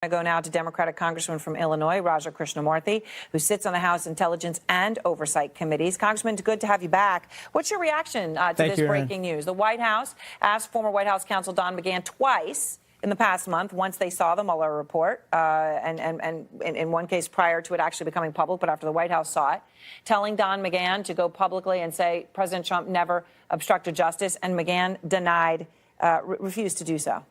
I go now to Democratic Congressman from Illinois, Krishnamoorthi, who sits on the House Intelligence and Oversight Committees. Congressman, it's good to have you back. What's your reaction to this breaking news? The White House asked former White House counsel Don McGahn twice in the past month, once they saw the Mueller report, and in one case prior to it actually becoming public, but after the White House saw it, telling Don McGahn to go publicly and say President Trump never obstructed justice, and McGahn denied, refused to do so.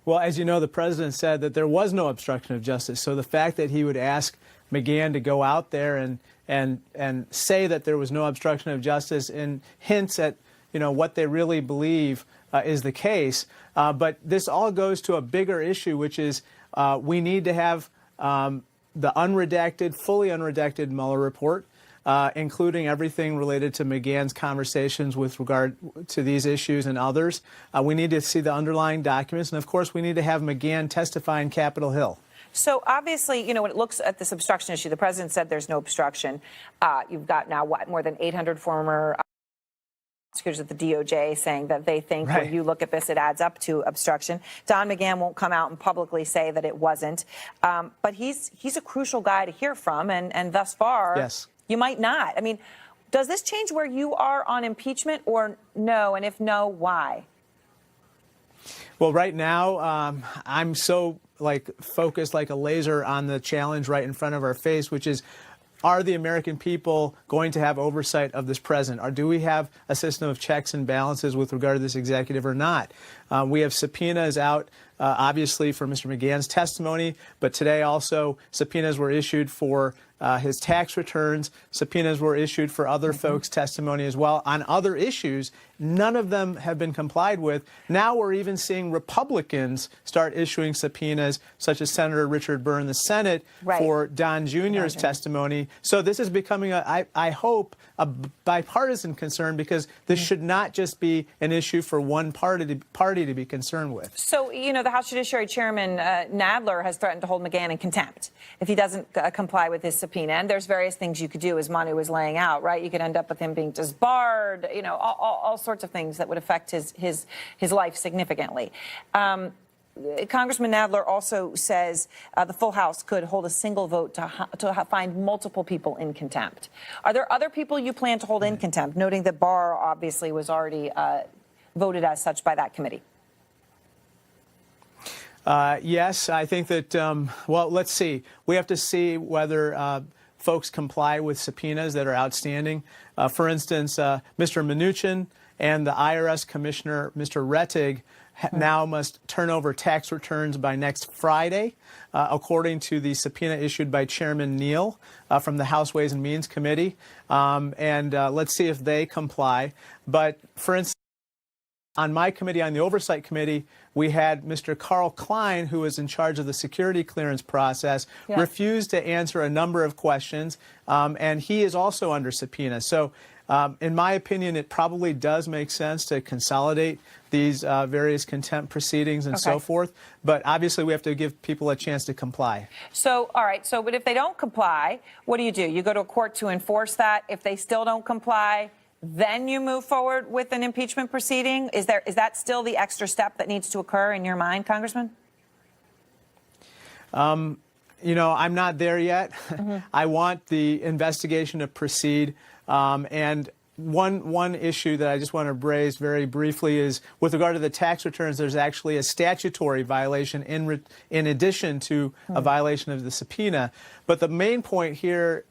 Well, as you know, the president said that there was no obstruction of justice. So the fact that he would ask McGahn to go out there and say that there was no obstruction of justice and hints at, what they really believe is the case. But this all goes to a bigger issue, which is we need to have the unredacted, fully unredacted Mueller report, including everything related to McGahn's conversations with regard to these issues and others. We need to see the underlying documents. And, of course, we need to have McGahn testify in Capitol Hill. So, obviously, when it looks at this obstruction issue, the president said there's no obstruction. You've got now, more than 800 former prosecutors at the DOJ saying that they think when you look at this, it adds up to obstruction. Don McGahn won't come out and publicly say that it wasn't. But he's a crucial guy to hear from. And thus far, yes, you might not. I mean, does this change where you are on impeachment or no? And if no, why? Well, right now, I'm so focused like a laser on the challenge right in front of our face, which is, are the American people going to have oversight of this president? Or do we have a system of checks and balances with regard to this executive or not? We have subpoenas out, obviously, for Mr. McGahn's testimony, but today also subpoenas were issued for his tax returns. Subpoenas were issued for other folks' testimony as well. On other issues, none of them have been complied with. Now we're even seeing Republicans start issuing subpoenas, such as Senator Richard Burr in the Senate for Don Jr.'s testimony. So this is becoming, I hope, a bipartisan concern, because this should not just be an issue for one party to be concerned with. So, the House Judiciary Chairman Nadler has threatened to hold McGahn in contempt if he doesn't comply with his subpoena. And there's various things you could do, as Manu was laying out, right? You could end up with him being disbarred, all sorts of things that would affect his life significantly. Congressman Nadler also says the full House could hold a single vote to find multiple people in contempt. Are there other people you plan to hold in contempt, noting that Barr obviously was already voted as such by that committee? Yes, I think that, well, let's see. We have to see whether folks comply with subpoenas that are outstanding. For instance, Mr. Mnuchin and the IRS Commissioner, Mr. Rettig, now must turn over tax returns by next Friday, according to the subpoena issued by Chairman Neal from the House Ways and Means Committee. Let's see if they comply. But, for instance, on my committee, on the Oversight Committee, we had Mr. Carl Klein, who was in charge of the security clearance process, refused to answer a number of questions, and he is also under subpoena. So, in my opinion, it probably does make sense to consolidate these various contempt proceedings and so forth. But obviously, we have to give people a chance to comply. So, all right. So, but if they don't comply, what do? You go to a court to enforce that. If they still don't comply, then you move forward with an impeachment proceeding? Is that still the extra step that needs to occur in your mind, Congressman? I'm not there yet. I want the investigation to proceed. And one issue that I just want to raise very briefly is with regard to the tax returns, there's actually a statutory violation in addition to a violation of the subpoena. But the main point here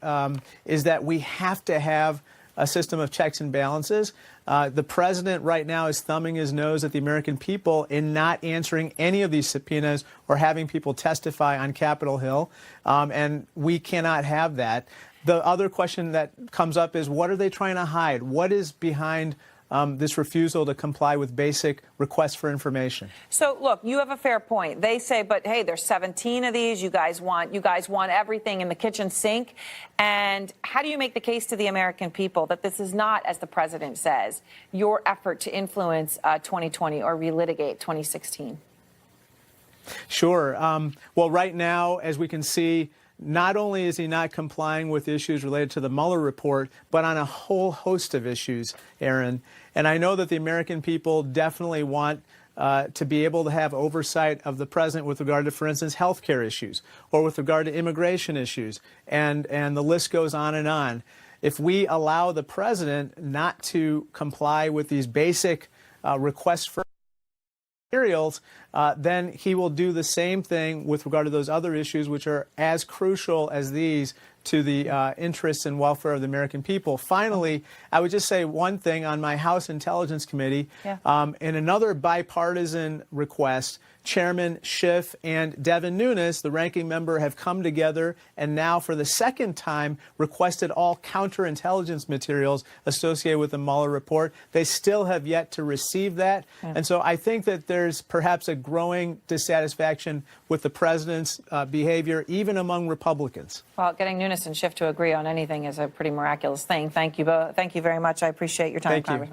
is that we have to have a system of checks and balances. The president right now is thumbing his nose at the American people in not answering any of these subpoenas or having people testify on Capitol Hill, and we cannot have that. The other question that comes up is, what are they trying to hide? What is behind this refusal to comply with basic requests for information? So, look, you have a fair point. They say, but hey, there's 17 of these. You guys want everything in the kitchen sink. And how do you make the case to the American people that this is not, as the president says, your effort to influence 2020 or relitigate 2016? Sure. Well, right now, as we can see, not only is he not complying with issues related to the Mueller report, but on a whole host of issues, Aaron. And I know that the American people definitely want to be able to have oversight of the president with regard to, for instance, health care issues or with regard to immigration issues, and the list goes on and on. If we allow the president not to comply with these basic requests for materials, then he will do the same thing with regard to those other issues which are as crucial as these to the interests and welfare of the American people. Finally, I would just say one thing on my House Intelligence Committee. In another bipartisan request, Chairman Schiff and Devin Nunes, the ranking member, have come together and now for the second time requested all counterintelligence materials associated with the Mueller report. They still have yet to receive that. And so I think that there's perhaps a growing dissatisfaction with the president's behavior, even among Republicans. Well, getting Nunes and Schiff to agree on anything is a pretty miraculous thing. Thank you both. Thank you very much. I appreciate your time, Congressman.